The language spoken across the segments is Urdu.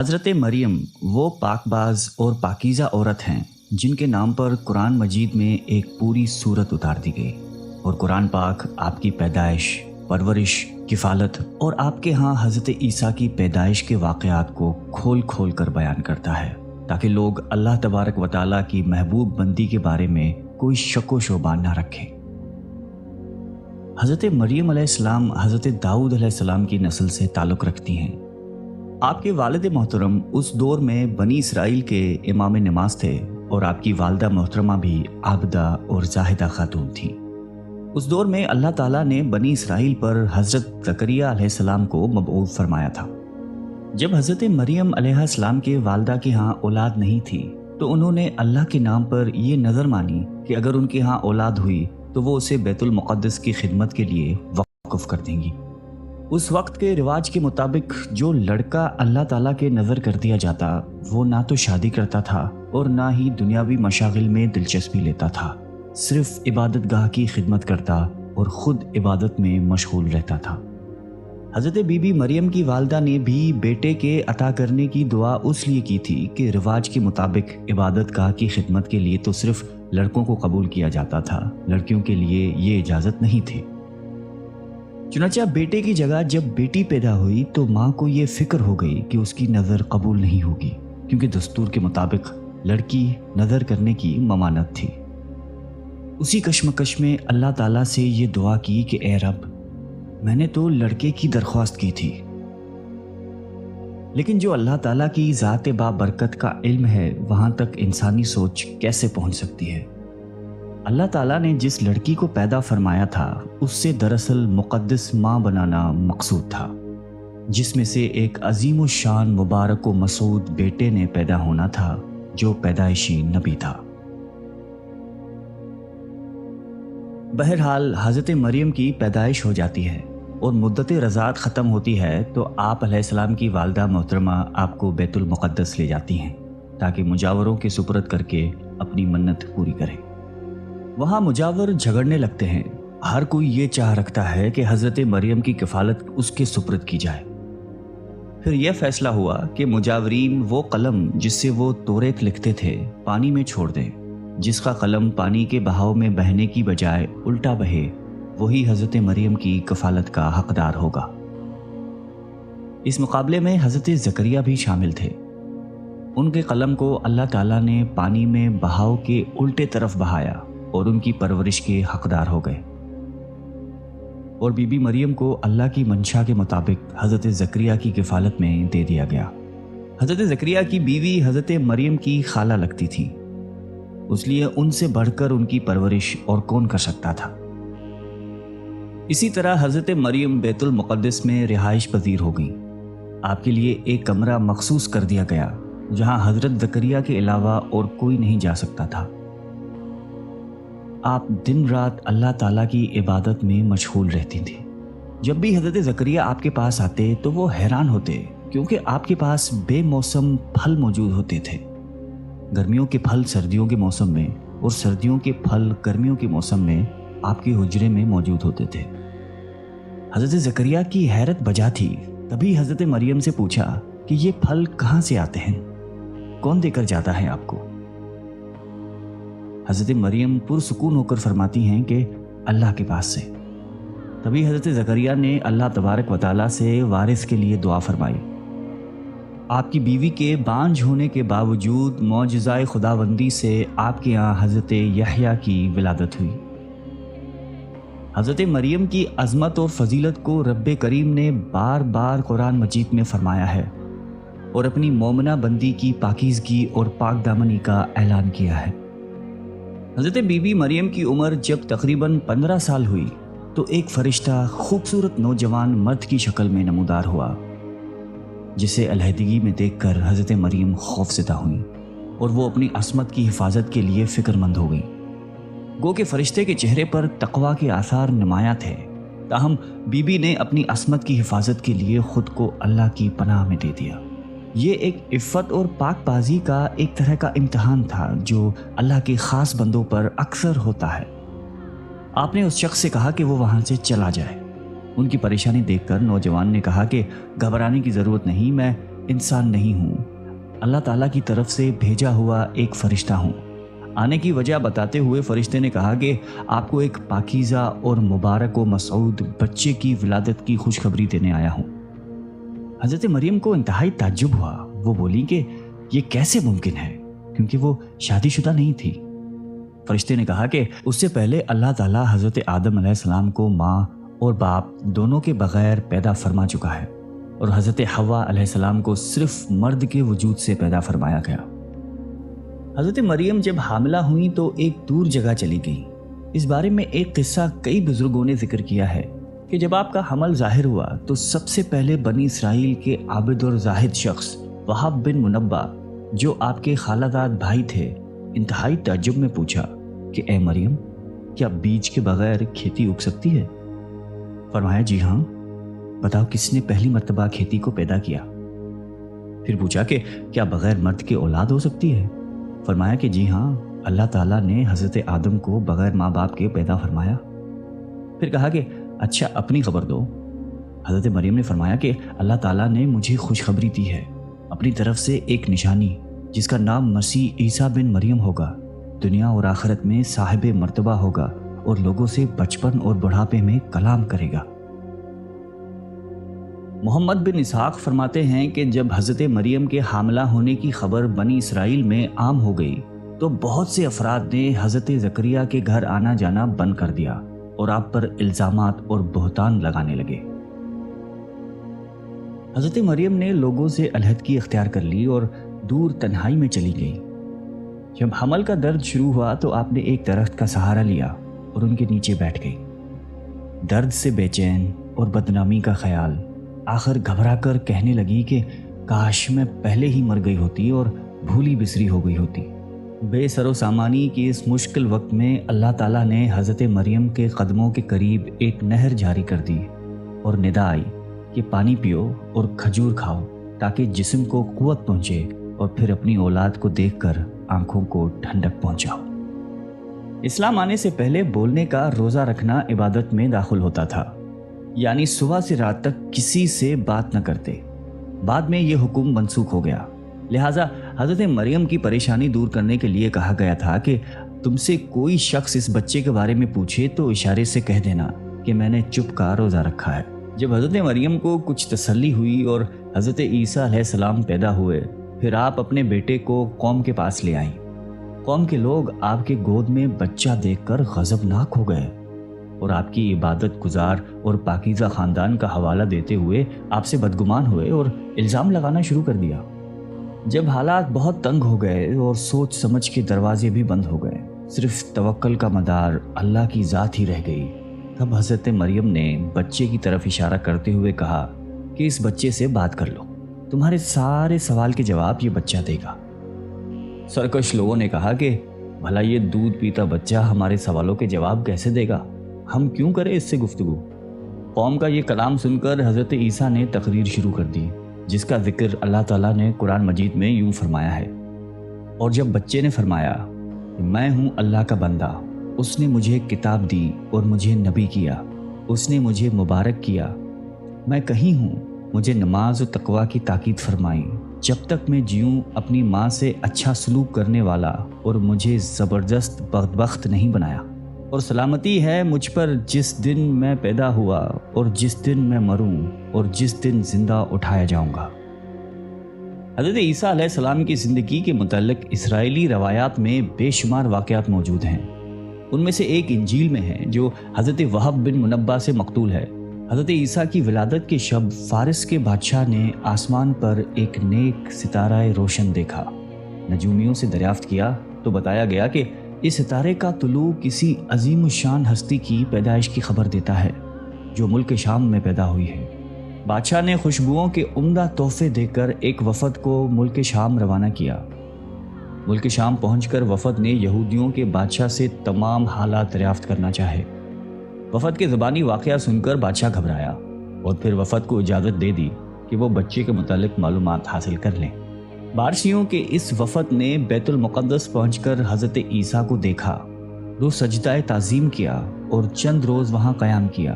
حضرت مریم وہ پاکباز اور پاکیزہ عورت ہیں جن کے نام پر قرآن مجید میں ایک پوری سورت اتار دی گئی، اور قرآن پاک آپ کی پیدائش، پرورش، کفالت اور آپ کے ہاں حضرت عیسیٰ کی پیدائش کے واقعات کو کھول کھول کر بیان کرتا ہے تاکہ لوگ اللہ تبارک و تعالیٰ کی محبوب بندی کے بارے میں کوئی شک و شبہ نہ رکھیں۔ حضرت مریم علیہ السلام حضرت داؤد علیہ السلام کی نسل سے تعلق رکھتی ہیں۔ آپ کے والد محترم اس دور میں بنی اسرائیل کے امام نماز تھے، اور آپ کی والدہ محترمہ بھی عابدہ اور زاہدہ خاتون تھیں۔ اس دور میں اللہ تعالیٰ نے بنی اسرائیل پر حضرت زکریہ علیہ السلام کو مبعوث فرمایا تھا۔ جب حضرت مریم علیہ السلام کے والدہ کے ہاں اولاد نہیں تھی تو انہوں نے اللہ کے نام پر یہ نظر مانی کہ اگر ان کے ہاں اولاد ہوئی تو وہ اسے بیت المقدس کی خدمت کے لیے وقف کر دیں گی۔ اس وقت کے رواج کے مطابق جو لڑکا اللہ تعالیٰ کے نظر کر دیا جاتا وہ نہ تو شادی کرتا تھا اور نہ ہی دنیاوی مشاغل میں دلچسپی لیتا تھا، صرف عبادت گاہ کی خدمت کرتا اور خود عبادت میں مشغول رہتا تھا۔ حضرت بی بی مریم کی والدہ نے بھی بیٹے کے عطا کرنے کی دعا اس لیے کی تھی کہ رواج کے مطابق عبادت گاہ کی خدمت کے لیے تو صرف لڑکوں کو قبول کیا جاتا تھا، لڑکیوں کے لیے یہ اجازت نہیں تھی۔ چنانچہ بیٹے کی جگہ جب بیٹی پیدا ہوئی تو ماں کو یہ فکر ہو گئی کہ اس کی نظر قبول نہیں ہوگی، کیونکہ دستور کے مطابق لڑکی نظر کرنے کی ممانعت تھی۔ اسی کشمکش میں اللہ تعالیٰ سے یہ دعا کی کہ اے رب، میں نے تو لڑکے کی درخواست کی تھی، لیکن جو اللہ تعالیٰ کی ذات بابرکت کا علم ہے وہاں تک انسانی سوچ کیسے پہنچ سکتی ہے؟ اللہ تعالیٰ نے جس لڑکی کو پیدا فرمایا تھا اس سے دراصل مقدس ماں بنانا مقصود تھا، جس میں سے ایک عظیم الشان مبارک و مسعود بیٹے نے پیدا ہونا تھا جو پیدائشی نبی تھا۔ بہرحال حضرت مریم کی پیدائش ہو جاتی ہے اور مدت رضاعت ختم ہوتی ہے تو آپ علیہ السلام کی والدہ محترمہ آپ کو بیت المقدس لے جاتی ہیں تاکہ مجاوروں کے سپرد کر کے اپنی منت پوری کریں۔ وہاں مجاور جھگڑنے لگتے ہیں، ہر کوئی یہ چاہ رکھتا ہے کہ حضرت مریم کی کفالت اس کے سپرد کی جائے۔ پھر یہ فیصلہ ہوا کہ مجاورین وہ قلم جس سے وہ توریت لکھتے تھے پانی میں چھوڑ دیں، جس کا قلم پانی کے بہاؤ میں بہنے کی بجائے الٹا بہے وہی حضرت مریم کی کفالت کا حقدار ہوگا۔ اس مقابلے میں حضرت زکریا بھی شامل تھے۔ ان کے قلم کو اللہ تعالیٰ نے پانی میں بہاؤ کے الٹے طرف بہایا اور ان کی پرورش کے حقدار ہو گئے، اور بی بی مریم کو اللہ کی منشا کے مطابق حضرت زکریا کی کفالت میں دے دیا گیا۔ حضرت زکریا کی بیوی حضرت مریم کی خالہ لگتی تھی، اس لیے ان سے بڑھ کر ان کی پرورش اور کون کر سکتا تھا۔ اسی طرح حضرت مریم بیت المقدس میں رہائش پذیر ہو گئیں۔ آپ کے لیے ایک کمرہ مخصوص کر دیا گیا جہاں حضرت زکریا کے علاوہ اور کوئی نہیں جا سکتا تھا۔ آپ دن رات اللہ تعالیٰ کی عبادت میں مشغول رہتی تھیں۔ جب بھی حضرت زکریا آپ کے پاس آتے تو وہ حیران ہوتے، کیونکہ آپ کے پاس بے موسم پھل موجود ہوتے تھے۔ گرمیوں کے پھل سردیوں کے موسم میں اور سردیوں کے پھل گرمیوں کے موسم میں آپ کے حجرے میں موجود ہوتے تھے۔ حضرت زکریا کی حیرت بجا تھی، تبھی حضرت مریم سے پوچھا کہ یہ پھل کہاں سے آتے ہیں، کون دے کر جاتا ہے آپ کو؟ حضرت مریم پرسکون ہو کر فرماتی ہیں کہ اللہ کے پاس سے۔ تبھی حضرت زکریا نے اللہ تبارک و تعالیٰ سے وارث کے لیے دعا فرمائی۔ آپ کی بیوی کے بانجھ ہونے کے باوجود معجزۂ خداوندی سے آپ کے یہاں حضرت یحییٰ کی ولادت ہوئی۔ حضرت مریم کی عظمت اور فضیلت کو رب کریم نے بار بار قرآن مجید میں فرمایا ہے اور اپنی مومنہ بندی کی پاکیزگی اور پاک دامنی کا اعلان کیا ہے۔ حضرت بی بی مریم کی عمر جب تقریباً 15 سال ہوئی تو ایک فرشتہ خوبصورت نوجوان مرد کی شکل میں نمودار ہوا، جسے علیحدگی میں دیکھ کر حضرت مریم خوفزدہ ہوئیں اور وہ اپنی عصمت کی حفاظت کے لیے فکر مند ہو گئیں۔ گو کہ فرشتے کے چہرے پر تقویٰ کے آثار نمایاں تھے، تاہم بی بی نے اپنی عصمت کی حفاظت کے لیے خود کو اللہ کی پناہ میں دے دیا۔ یہ ایک عفت اور پاک بازی کا ایک طرح کا امتحان تھا جو اللہ کے خاص بندوں پر اکثر ہوتا ہے۔ آپ نے اس شخص سے کہا کہ وہ وہاں سے چلا جائے۔ ان کی پریشانی دیکھ کر نوجوان نے کہا کہ گھبرانے کی ضرورت نہیں، میں انسان نہیں ہوں، اللہ تعالیٰ کی طرف سے بھیجا ہوا ایک فرشتہ ہوں۔ آنے کی وجہ بتاتے ہوئے فرشتے نے کہا کہ آپ کو ایک پاکیزہ اور مبارک و مسعود بچے کی ولادت کی خوشخبری دینے آیا ہوں۔ حضرت مریم کو انتہائی تعجب ہوا۔ وہ بولی کہ یہ کیسے ممکن ہے، کیونکہ وہ شادی شدہ نہیں تھی۔ فرشتے نے کہا کہ اس سے پہلے اللہ تعالیٰ حضرت آدم علیہ السلام کو ماں اور باپ دونوں کے بغیر پیدا فرما چکا ہے، اور حضرت حوا علیہ السلام کو صرف مرد کے وجود سے پیدا فرمایا گیا۔ حضرت مریم جب حاملہ ہوئیں تو ایک دور جگہ چلی گئیں۔ اس بارے میں ایک قصہ کئی بزرگوں نے ذکر کیا ہے کہ جب آپ کا حمل ظاہر ہوا تو سب سے پہلے بنی اسرائیل کے عابد اور زاہد شخص وہب بن منبع، جو آپ کے خالہ داد بھائی تھے، انتہائی تعجب میں پوچھا کہ اے مریم، کیا بیج کے بغیر کھیتی اگ سکتی ہے؟ فرمایا جی ہاں، بتاؤ کس نے پہلی مرتبہ کھیتی کو پیدا کیا؟ پھر پوچھا کہ کیا بغیر مرد کے اولاد ہو سکتی ہے؟ فرمایا کہ جی ہاں، اللہ تعالیٰ نے حضرت آدم کو بغیر ماں باپ کے پیدا فرمایا۔ پھر کہا کہ اچھا اپنی خبر دو۔ حضرت مریم نے فرمایا کہ اللہ تعالیٰ نے مجھے خوشخبری دی ہے اپنی طرف سے ایک نشانی، جس کا نام مسیح عیسیٰ بن مریم ہوگا، دنیا اور آخرت میں صاحب مرتبہ ہوگا اور لوگوں سے بچپن اور بڑھاپے میں کلام کرے گا۔ محمد بن اسحاق فرماتے ہیں کہ جب حضرت مریم کے حاملہ ہونے کی خبر بنی اسرائیل میں عام ہو گئی تو بہت سے افراد نے حضرت زکریا کے گھر آنا جانا بند کر دیا اور آپ پر الزامات اور بہتان لگانے لگے۔ حضرت مریم نے لوگوں سے علیحدگی اختیار کر لی اور دور تنہائی میں چلی گئی۔ جب حمل کا درد شروع ہوا تو آپ نے ایک درخت کا سہارا لیا اور ان کے نیچے بیٹھ گئی۔ درد سے بے چین اور بدنامی کا خیال، آخر گھبرا کر کہنے لگی کہ کاش میں پہلے ہی مر گئی ہوتی اور بھولی بسری ہو گئی ہوتی۔ بے سر و سامانی کی اس مشکل وقت میں اللہ تعالیٰ نے حضرت مریم کے قدموں کے قریب ایک نہر جاری کر دی اور ندا آئی کہ پانی پیو اور کھجور کھاؤ تاکہ جسم کو قوت پہنچے اور پھر اپنی اولاد کو دیکھ کر آنکھوں کو ٹھنڈک پہنچاؤ۔ اسلام آنے سے پہلے بولنے کا روزہ رکھنا عبادت میں داخل ہوتا تھا، یعنی صبح سے رات تک کسی سے بات نہ کرتے۔ بعد میں یہ حکم منسوخ ہو گیا، لہٰذا حضرت مریم کی پریشانی دور کرنے کے لیے کہا گیا تھا کہ تم سے کوئی شخص اس بچے کے بارے میں پوچھے تو اشارے سے کہہ دینا کہ میں نے چپ کا روزہ رکھا ہے۔ جب حضرت مریم کو کچھ تسلی ہوئی اور حضرت عیسیٰ علیہ السلام پیدا ہوئے، پھر آپ اپنے بیٹے کو قوم کے پاس لے آئیں۔ قوم کے لوگ آپ کے گود میں بچہ دیکھ کر غضبناک ہو گئے اور آپ کی عبادت گزار اور پاکیزہ خاندان کا حوالہ دیتے ہوئے آپ سے بدگمان ہوئے اور الزام لگانا شروع کر دیا۔ جب حالات بہت تنگ ہو گئے اور سوچ سمجھ کے دروازے بھی بند ہو گئے، صرف توکل کا مدار اللہ کی ذات ہی رہ گئی، تب حضرت مریم نے بچے کی طرف اشارہ کرتے ہوئے کہا کہ اس بچے سے بات کر لو، تمہارے سارے سوال کے جواب یہ بچہ دے گا۔ سرکش لوگوں نے کہا کہ بھلا یہ دودھ پیتا بچہ ہمارے سوالوں کے جواب کیسے دے گا، ہم کیوں کریں اس سے گفتگو؟ قوم کا یہ کلام سن کر حضرت عیسیٰ نے تقریر شروع کر دی، جس کا ذکر اللہ تعالیٰ نے قرآن مجید میں یوں فرمایا ہے، اور جب بچے نے فرمایا کہ میں ہوں اللہ کا بندہ، اس نے مجھے کتاب دی اور مجھے نبی کیا، اس نے مجھے مبارک کیا، میں کہیں ہوں، مجھے نماز و تقوی کی تاکید فرمائی، جب تک میں جیوں اپنی ماں سے اچھا سلوک کرنے والا، اور مجھے زبردست بدبخت نہیں بنایا، اور سلامتی ہے مجھ پر جس دن میں پیدا ہوا اور جس دن میں مروں اور جس دن زندہ اٹھایا جاؤں گا۔ حضرت عیسیٰ علیہ السلام کی زندگی کے متعلق اسرائیلی روایات میں بے شمار واقعات موجود ہیں۔ ان میں سے ایک انجیل میں ہے جو حضرت وہب بن منبع سے مقتول ہے۔ حضرت عیسیٰ کی ولادت کے شب فارس کے بادشاہ نے آسمان پر ایک نیک ستارہ روشن دیکھا۔ نجومیوں سے دریافت کیا تو بتایا گیا کہ اس ستارے کا طلوع کسی عظیم الشان ہستی کی پیدائش کی خبر دیتا ہے جو ملک شام میں پیدا ہوئی ہے۔ بادشاہ نے خوشبوؤں کے عمدہ تحفے دے کر ایک وفد کو ملک شام روانہ کیا۔ ملک شام پہنچ کر وفد نے یہودیوں کے بادشاہ سے تمام حالات دریافت کرنا چاہے۔ وفد کے زبانی واقعہ سن کر بادشاہ گھبرایا اور پھر وفد کو اجازت دے دی کہ وہ بچے کے متعلق معلومات حاصل کر لیں۔ بارسیوں کے اس وفد نے بیت المقدس پہنچ کر حضرت عیسیٰ کو دیکھا، رو سجدہ تعظیم کیا اور چند روز وہاں قیام کیا۔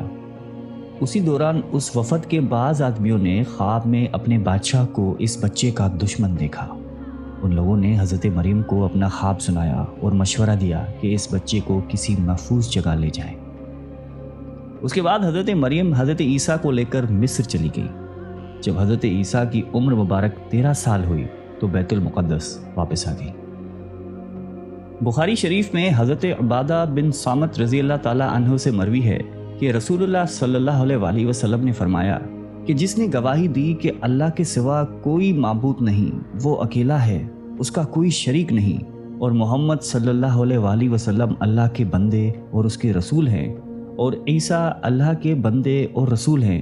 اسی دوران اس وفد کے بعض آدمیوں نے خواب میں اپنے بادشاہ کو اس بچے کا دشمن دیکھا۔ ان لوگوں نے حضرت مریم کو اپنا خواب سنایا اور مشورہ دیا کہ اس بچے کو کسی محفوظ جگہ لے جائیں۔ اس کے بعد حضرت مریم حضرت عیسیٰ کو لے کر مصر چلی گئی۔ جب حضرت عیسیٰ کی عمر مبارک 13 سال ہوئی تو بیت المقدس واپس آ گئی۔ بخاری شریف میں حضرت عبادہ بن صامت رضی اللہ تعالیٰ عنہ سے مروی ہے کہ رسول اللہ صلی اللہ علیہ وسلم نے فرمایا کہ جس نے گواہی دی کہ اللہ کے سوا کوئی معبود نہیں، وہ اکیلا ہے، اس کا کوئی شریک نہیں، اور محمد صلی اللہ علیہ وسلم اللہ کے بندے اور اس کے رسول ہیں، اور عیسیٰ اللہ کے بندے اور رسول ہیں،